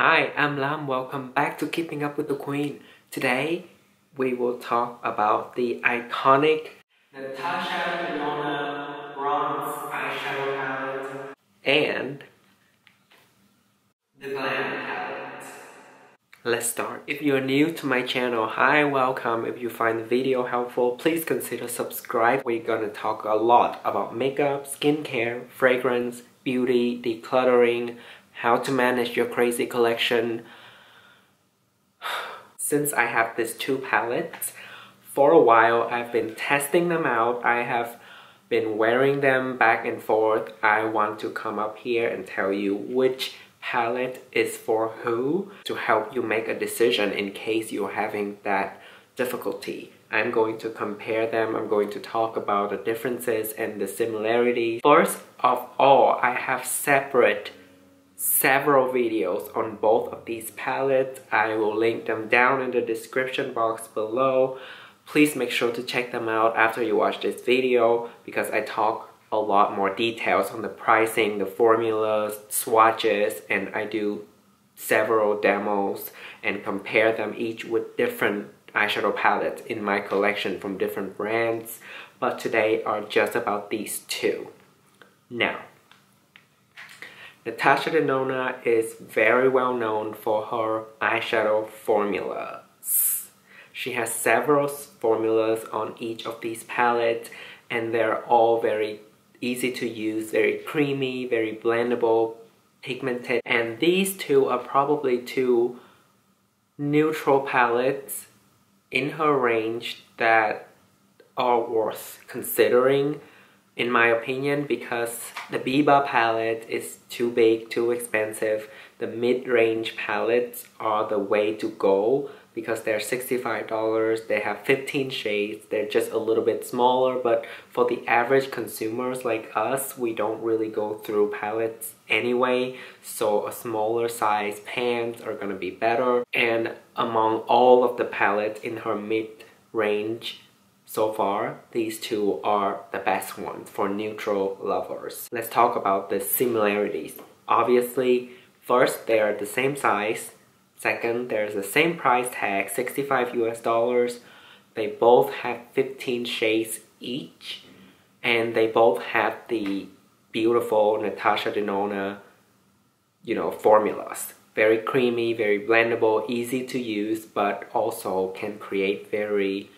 Hi, I'm Lam. Welcome back to Keeping Up with the Queen. Today, we will talk about the iconic Natasha Denona bronze eyeshadow palette and the Glam palette. Let's start. If you're new to my channel, hi, welcome. If you find the video helpful, please consider subscribe. We're gonna talk a lot about makeup, skincare, fragrance, beauty, decluttering, how to manage your crazy collection. Since I have these two palettes, for a while I've been testing them out. I have been wearing them back and forth. I want to come up here and tell you which palette is for who to help you make a decision in case you're having that difficulty. I'm going to compare them. I'm going to talk about the differences and the similarities. First of all, I have several videos on both of these palettes. I will link them down in the description box below. Please make sure to check them out after you watch this video because I talk a lot more details on the pricing, the formulas, swatches, and I do several demos and compare them each with different eyeshadow palettes in my collection from different brands. But today are just about these two. Now, Natasha Denona is very well known for her eyeshadow formulas. She has several formulas on each of these palettes and they're all very easy to use, very creamy, very blendable, pigmented. And these two are probably two neutral palettes in her range that are worth considering, in my opinion, because the Biba palette is too big, too expensive. The mid-range palettes are the way to go because they're $65. They have 15 shades. They're just a little bit smaller, but for the average consumers like us, we don't really go through palettes anyway, so a smaller size pans are gonna be better. And among all of the palettes in her mid-range, so far, these two are the best ones for neutral lovers. Let's talk about the similarities. Obviously, first, they are the same size. Second, there's the same price tag, $65 US. They both have 15 shades each. And they both have the beautiful Natasha Denona, formulas. Very creamy, very blendable, easy to use, but also can create very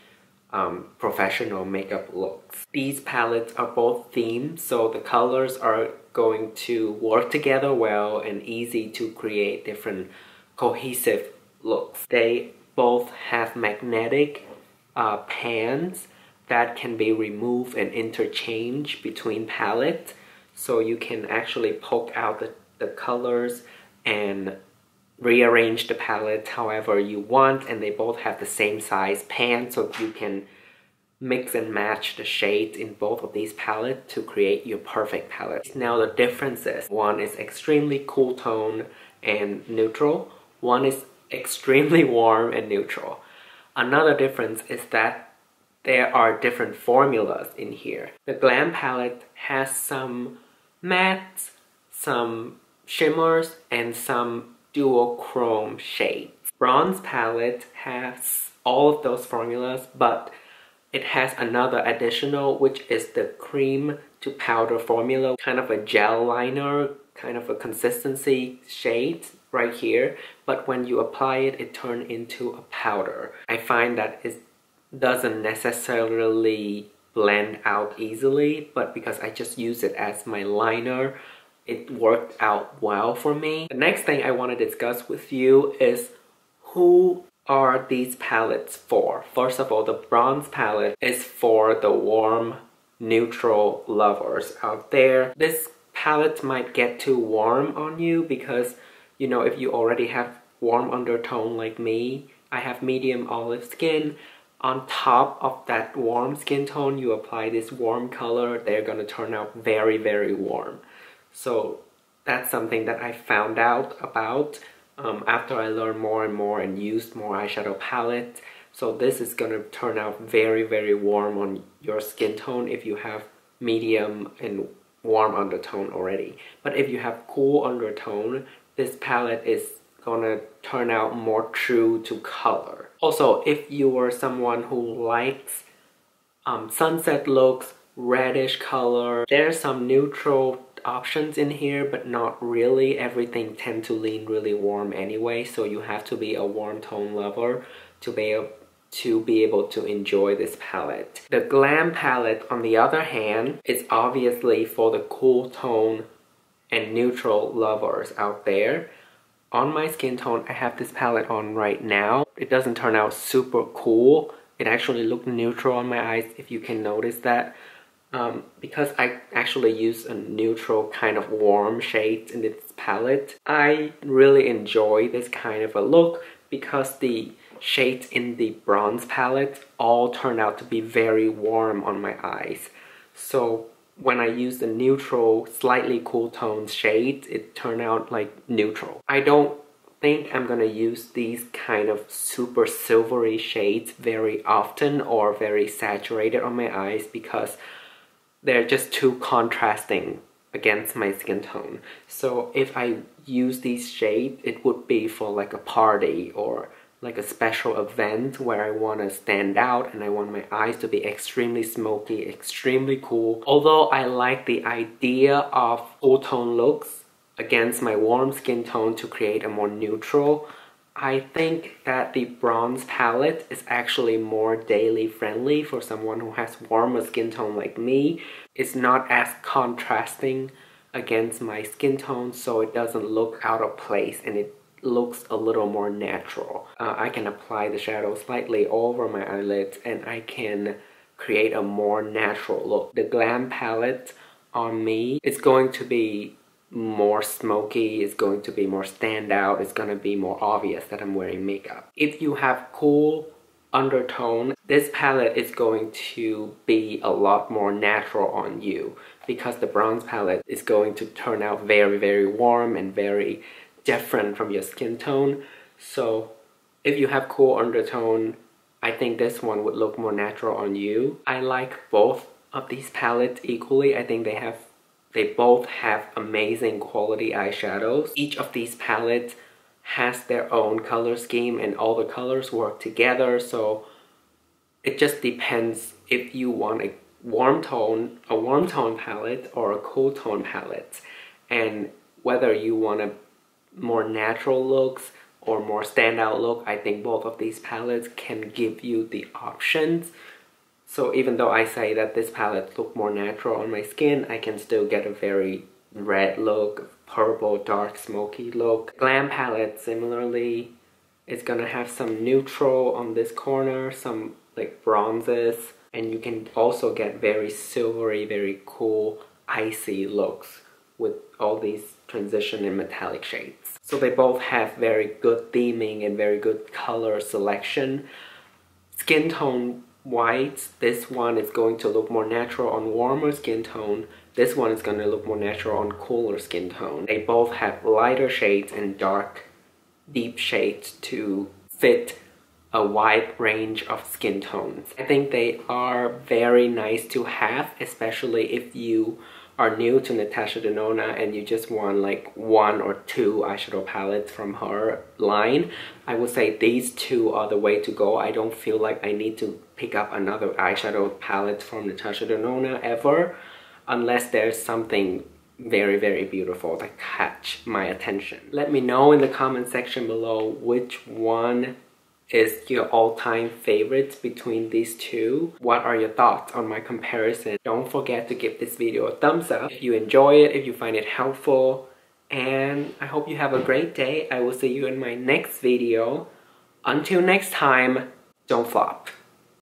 professional makeup looks. These palettes are both themed, so the colors are going to work together well and easy to create different cohesive looks. They both have magnetic pans that can be removed and interchanged between palettes, so you can actually poke out the colors and rearrange the palette however you want, and they both have the same size pan, so you can mix and match the shades in both of these palettes to create your perfect palette. Now the differences: one is extremely cool tone and neutral, one is extremely warm and neutral. Another difference is that there are different formulas in here. The Glam palette has some mattes, some shimmers, and some dual chrome shades. Bronze palette has all of those formulas, but it has another additional, which is the cream to powder formula, kind of a gel liner, kind of a consistency shade right here, but when you apply it, it turns into a powder. I find that it doesn't necessarily blend out easily, but because I just use it as my liner, it worked out well for me. The next thing I want to discuss with you is who are these palettes for. First of all, the bronze palette is for the warm, neutral lovers out there. This palette might get too warm on you because, if you already have warm undertone like me, I have medium olive skin. On top of that warm skin tone, you apply this warm color, they're gonna turn out very, very warm. So that's something that I found out about after I learned more and more and used more eyeshadow palettes. So this is gonna turn out very, very warm on your skin tone if you have medium and warm undertone already. But if you have cool undertone, this palette is gonna turn out more true to color. Also, if you are someone who likes sunset looks, reddish color, there's some neutral options in here, but not really. Everything tends to lean really warm anyway, so you have to be a warm tone lover to be able to enjoy this palette. The Glam palette, on the other hand, is obviously for the cool tone and neutral lovers out there. On my skin tone, I have this palette on right now. It doesn't turn out super cool. It actually looks neutral on my eyes, if you can notice that. Because I actually use a neutral kind of warm shade in this palette. I really enjoy this kind of a look because the shades in the bronze palette all turn out to be very warm on my eyes. So when I use the neutral, slightly cool toned shades, it turned out like neutral. I don't think I'm gonna use these kind of super silvery shades very often or very saturated on my eyes because they're just too contrasting against my skin tone. So if I use these shades, it would be for like a party or like a special event where I want to stand out and I want my eyes to be extremely smoky, extremely cool. Although I like the idea of cool tone looks against my warm skin tone to create a more neutral, I think that the bronze palette is actually more daily friendly for someone who has warmer skin tone like me. It's not as contrasting against my skin tone, so it doesn't look out of place and it looks a little more natural. I can apply the shadow slightly over my eyelids and I can create a more natural look. The Glam palette on me is going to be more smoky, it's going to be more standout, it's going to be more obvious that I'm wearing makeup. If you have cool undertone, this palette is going to be a lot more natural on you because the bronze palette is going to turn out very, very warm and very different from your skin tone. So if you have cool undertone, I think this one would look more natural on you. I like both of these palettes equally. I think they both have amazing quality eyeshadows. Each of these palettes has their own color scheme and all the colors work together, so it just depends if you want a warm tone palette or a cool tone palette, and whether you want a more natural looks or more standout look. I think both of these palettes can give you the options. So even though I say that this palette look more natural on my skin, I can still get a very red look, purple, dark, smoky look. Glam palette, similarly, is gonna have some neutral on this corner, some like bronzes, and you can also get very silvery, very cool, icy looks with all these transition and metallic shades. So they both have very good theming and very good color selection. Skin tone white, this one is going to look more natural on warmer skin tone. This one is going to look more natural on cooler skin tone. They both have lighter shades and dark, deep shades to fit a wide range of skin tones. I think they are very nice to have, especially if you are new to Natasha Denona and you just want like 1 or 2 eyeshadow palettes from her line. I would say these two are the way to go. I don't feel like I need to pick up another eyeshadow palette from Natasha Denona ever, unless there's something very, very beautiful that catch my attention. Let me know in the comment section below which one is your all-time favorites between these two. What are your thoughts on my comparison? Don't forget to give this video a thumbs up if you enjoy it, if you find it helpful, and I hope you have a great day. I will see you in my next video. Until next time, don't flop.